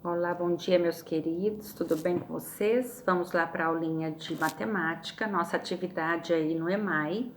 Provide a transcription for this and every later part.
Olá, bom dia, meus queridos, tudo bem com vocês? Vamos lá para a aulinha de matemática, nossa atividade aí no EMAI,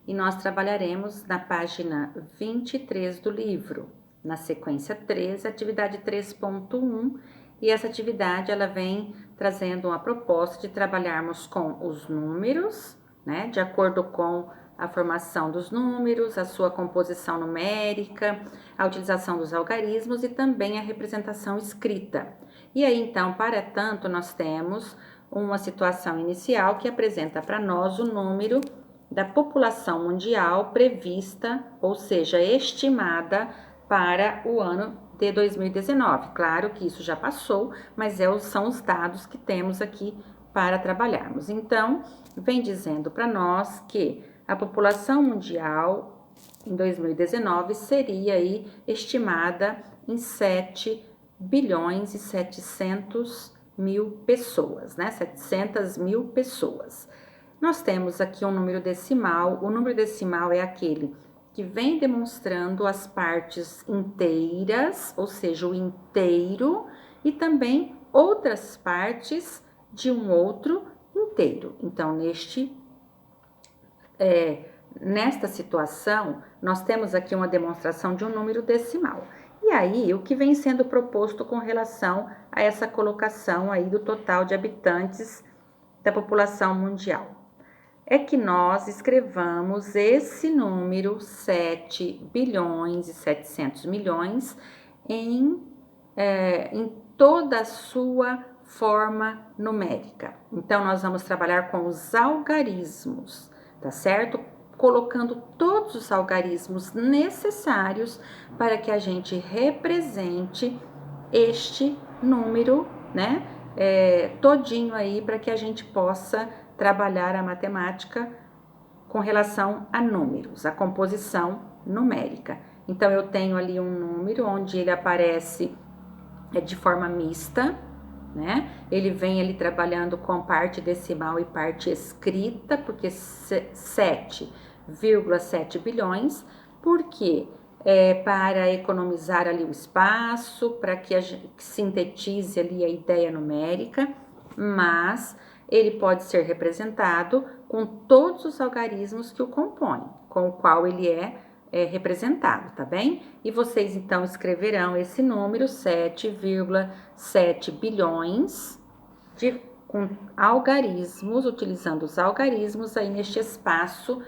e nós trabalharemos na página 23 do livro, na sequência 3, atividade 3.1, e essa atividade ela vem trazendo uma proposta de trabalharmos com os números, né, de acordo com a formação dos números, a sua composição numérica, a utilização dos algarismos e também a representação escrita. E aí, então, para tanto, nós temos uma situação inicial que apresenta para nós o número da população mundial prevista, ou seja, estimada para o ano de 2019. Claro que isso já passou, mas são os dados que temos aqui para trabalharmos. Então, vem dizendo para nós que a população mundial em 2019 seria aí estimada em 7 bilhões e 700 mil pessoas, né? 700 mil pessoas. Nós temos aqui um número decimal. O número decimal é aquele que vem demonstrando as partes inteiras, ou seja, o inteiro, e também outras partes de um outro inteiro. Então, nesta situação, nós temos aqui uma demonstração de um número decimal. E aí, o que vem sendo proposto com relação a essa colocação aí do total de habitantes da população mundial? É que nós escrevamos esse número 7 bilhões e 700 milhões em toda a sua forma numérica. Então, nós vamos trabalhar com os algarismos, tá certo? Colocando todos os algarismos necessários para que a gente represente este número, né? Todinho aí, para que a gente possa trabalhar a matemática com relação a números, a composição numérica. Então, eu tenho ali um número onde ele aparece de forma mista, né? Ele vem ali trabalhando com parte decimal e parte escrita, porque 7,7 bilhões, porque para economizar ali o espaço, para que a gente sintetize ali a ideia numérica, mas ele pode ser representado com todos os algarismos que o compõem, com o qual ele é representado, tá bem? E vocês então escreverão esse número 7,7 bilhões com algarismos, utilizando os algarismos aí neste espaço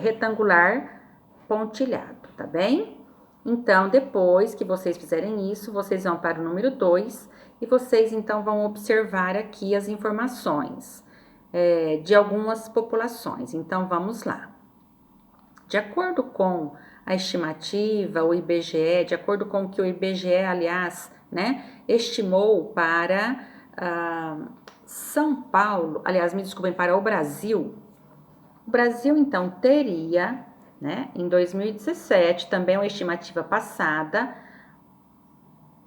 retangular pontilhado, tá bem? Então, depois que vocês fizerem isso, vocês vão para o número 2 e vocês então vão observar aqui as informações de algumas populações. Então, vamos lá. De acordo com a estimativa, o IBGE, de acordo com o que o IBGE, aliás, né, estimou para São Paulo, aliás, me desculpem, para o Brasil então teria, né, em 2017, também uma estimativa passada,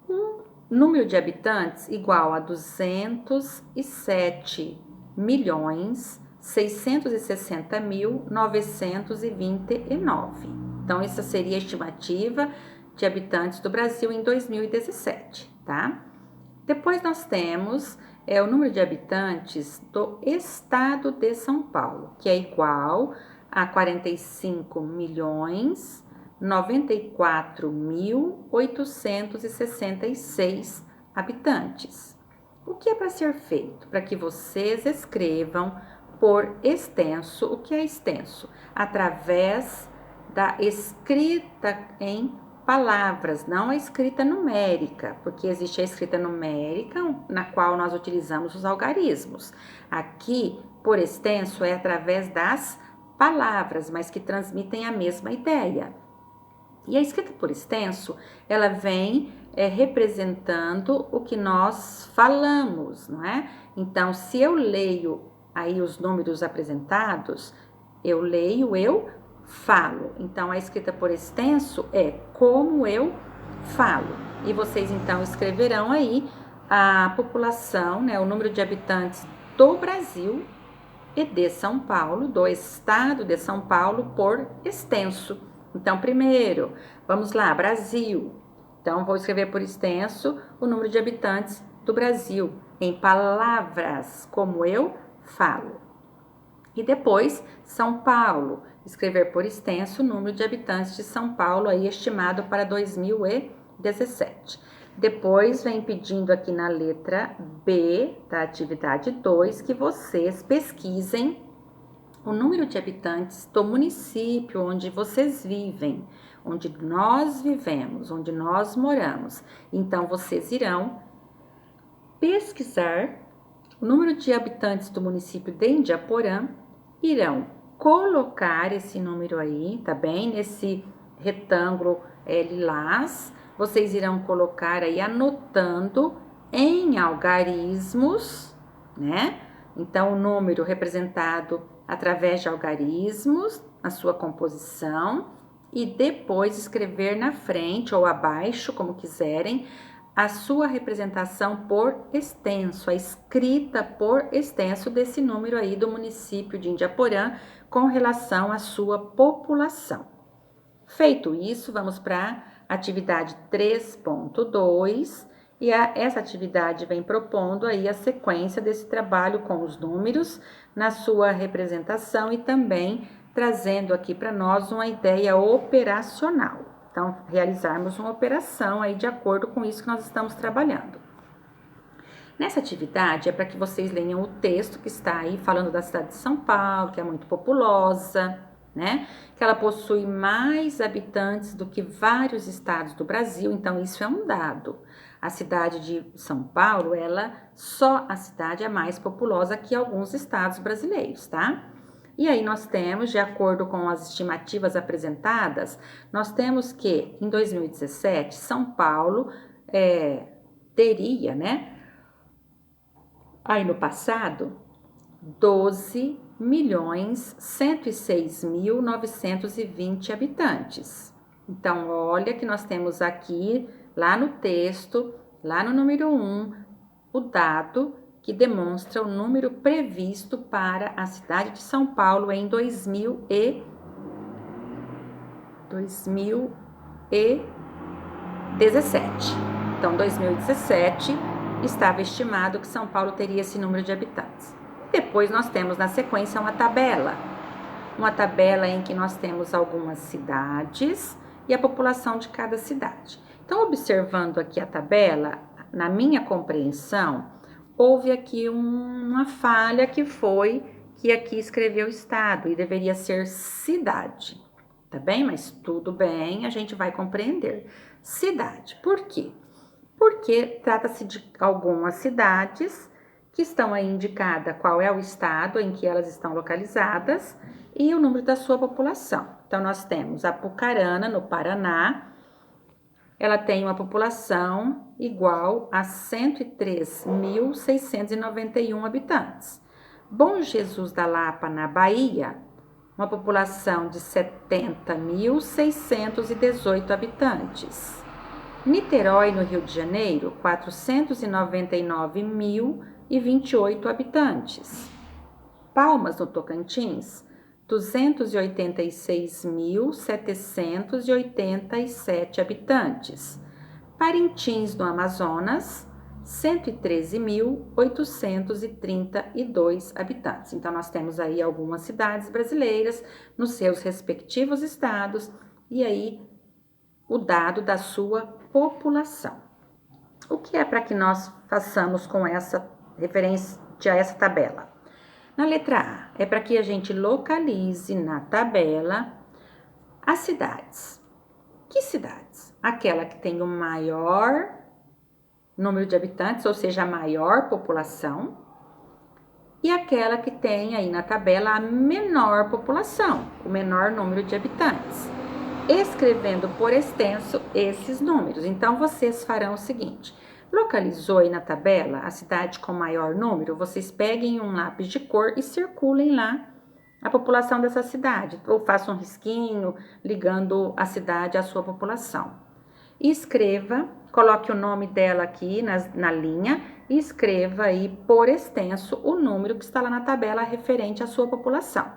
um número de habitantes igual a 207.660.929. Então, essa seria a estimativa de habitantes do Brasil em 2017, tá? Depois nós temos o número de habitantes do estado de São Paulo, que é igual a 45.094.866 habitantes. O que é para ser feito? Para que vocês escrevam por extenso. O que é extenso? Através da escrita em palavras, não a escrita numérica, porque existe a escrita numérica na qual nós utilizamos os algarismos. Aqui, por extenso, é através das palavras, mas que transmitem a mesma ideia. E a escrita por extenso, ela vem representando o que nós falamos, não é? Então, se eu leio aí os números apresentados, eu leio, eu falo. Então, a escrita por extenso é como eu falo. E vocês, então, escreverão aí a população, né, o número de habitantes do Brasil e de São Paulo, do estado de São Paulo, por extenso. Então, primeiro, vamos lá, Brasil. Então, vou escrever por extenso o número de habitantes do Brasil, em palavras como eu falo. E depois, São Paulo, escrever por extenso o número de habitantes de São Paulo, aí estimado para 2017. Depois, vem pedindo aqui na letra B da atividade 2 que vocês pesquisem o número de habitantes do município onde vocês vivem, onde nós vivemos, onde nós moramos. Então, vocês irão pesquisar o número de habitantes do município de Indiaporã, irão colocar esse número aí, tá bem? Nesse retângulo lilás, vocês irão colocar aí anotando em algarismos, né? Então, o número representado através de algarismos, a sua composição, e depois escrever na frente ou abaixo, como quiserem, a sua representação por extenso, a escrita por extenso desse número aí do município de Indiaporã com relação à sua população. Feito isso, vamos para a atividade 3.2 e essa atividade vem propondo aí a sequência desse trabalho com os números na sua representação e também trazendo aqui para nós uma ideia operacional. Então, realizarmos uma operação aí de acordo com isso que nós estamos trabalhando. Nessa atividade é para que vocês leiam o texto que está aí falando da cidade de São Paulo, que é muito populosa, né? Que ela possui mais habitantes do que vários estados do Brasil, então isso é um dado. A cidade de São Paulo, só a cidade é mais populosa que alguns estados brasileiros, tá? E aí nós temos, de acordo com as estimativas apresentadas, nós temos que em 2017 São Paulo teria, né? Aí no passado, 12.106.920 habitantes. Então, olha que nós temos aqui, lá no texto, lá no número 1, o dado que demonstra o número previsto para a cidade de São Paulo em 2017. Então, 2017 estava estimado que São Paulo teria esse número de habitantes. Depois nós temos na sequência uma tabela em que nós temos algumas cidades e a população de cada cidade. Então, observando aqui a tabela, na minha compreensão, houve aqui uma falha que foi que aqui escreveu estado e deveria ser cidade, tá bem? Mas tudo bem, a gente vai compreender. Cidade, por quê? Porque trata-se de algumas cidades que estão aí indicada qual é o estado em que elas estão localizadas e o número da sua população. Então, nós temos Apucarana, no Paraná, ela tem uma população igual a 103.691 habitantes. Bom Jesus da Lapa, na Bahia, uma população de 70.618 habitantes. Niterói, no Rio de Janeiro, 499.028 habitantes. Palmas, no Tocantins, 286.787 habitantes. Parintins, no Amazonas, 113.832 habitantes. Então, nós temos aí algumas cidades brasileiras nos seus respectivos estados e aí o dado da sua população. O que é para que nós façamos com essa referência a essa tabela? Na letra A, é para que a gente localize na tabela as cidades. Que cidades? Aquela que tem o maior número de habitantes, ou seja, a maior população, e aquela que tem aí na tabela a menor população, o menor número de habitantes, escrevendo por extenso esses números. Então, vocês farão o seguinte: localizou aí na tabela a cidade com maior número, vocês peguem um lápis de cor e circulem lá a população dessa cidade, ou façam um risquinho ligando a cidade à sua população. E escreva, coloque o nome dela aqui na linha e escreva aí por extenso o número que está lá na tabela referente à sua população.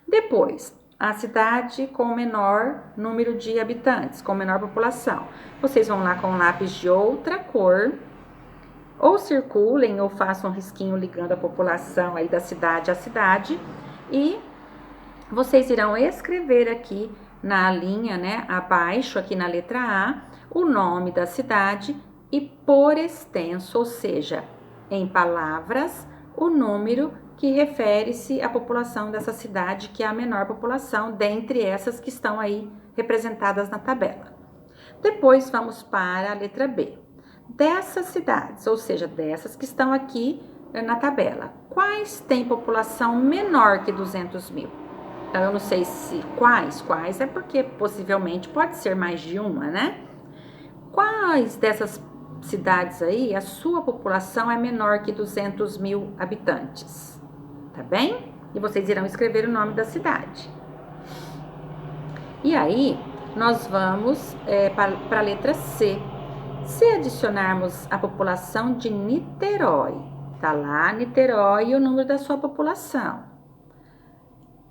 Depois, a cidade com o menor número de habitantes, com menor população. Vocês vão lá com um lápis de outra cor, ou circulem ou façam um risquinho ligando a população aí da cidade à cidade, e vocês irão escrever aqui na linha, né, abaixo, aqui na letra A, o nome da cidade e por extenso, ou seja, em palavras, o número que refere-se à população dessa cidade, que é a menor população dentre essas que estão aí representadas na tabela. Depois vamos para a letra B. Dessas cidades, ou seja, dessas que estão aqui na tabela, quais têm população menor que 200 mil? Então, eu não sei se quais é porque possivelmente pode ser mais de uma, né? Quais dessas cidades aí, a sua população é menor que 200 mil habitantes? Tá bem? E vocês irão escrever o nome da cidade. E aí, nós vamos para a letra C. Se adicionarmos a população de Niterói, tá lá Niterói e o número da sua população.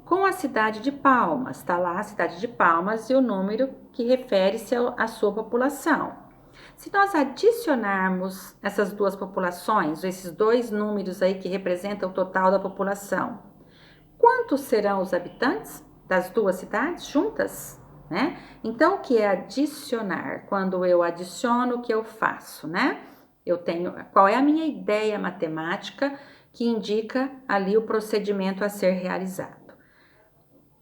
Com a cidade de Palmas, tá lá a cidade de Palmas e o número que refere-se à sua população. Se nós adicionarmos essas duas populações, esses dois números aí que representam o total da população, quantos serão os habitantes das duas cidades juntas? Né? Então, o que é adicionar? Quando eu adiciono, o que eu faço, né? Eu tenho, qual é a minha ideia matemática que indica ali o procedimento a ser realizado?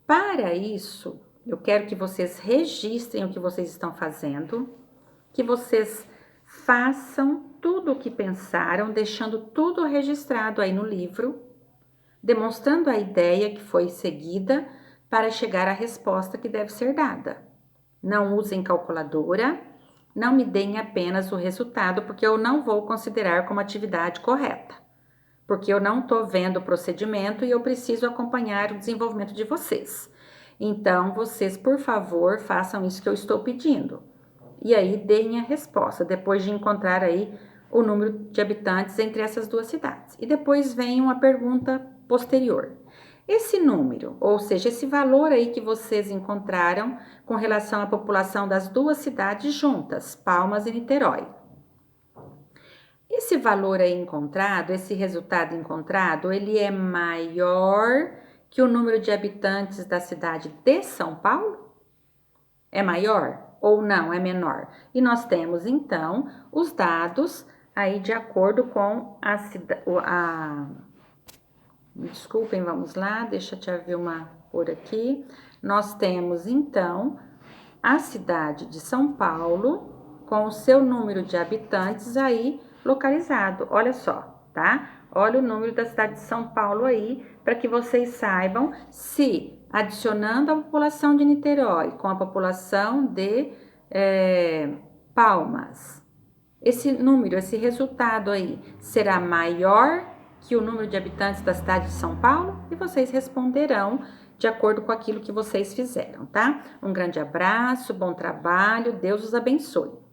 Para isso, eu quero que vocês registrem o que vocês estão fazendo, que vocês façam tudo o que pensaram, deixando tudo registrado aí no livro, demonstrando a ideia que foi seguida para chegar à resposta que deve ser dada. Não usem calculadora, não me deem apenas o resultado, porque eu não vou considerar como atividade correta, porque eu não estou vendo o procedimento e eu preciso acompanhar o desenvolvimento de vocês. Então, vocês, por favor, façam isso que eu estou pedindo. E aí, deem a resposta, depois de encontrar aí o número de habitantes entre essas duas cidades. E depois vem uma pergunta posterior. Esse número, ou seja, esse valor aí que vocês encontraram com relação à população das duas cidades juntas, Palmas e Niterói. Esse valor aí encontrado, esse resultado encontrado, ele é maior que o número de habitantes da cidade de São Paulo? É maior ou não, é menor? E nós temos, então, os dados aí de acordo com desculpem, vamos lá, deixa eu ver uma por aqui. Nós temos, então, a cidade de São Paulo com o seu número de habitantes aí localizado. Olha só, tá? Olha o número da cidade de São Paulo aí, para que vocês saibam se adicionando a população de Niterói com a população de Palmas, esse número, esse resultado aí será maior que o número de habitantes da cidade de São Paulo? E vocês responderão de acordo com aquilo que vocês fizeram, tá? Um grande abraço, bom trabalho, Deus os abençoe.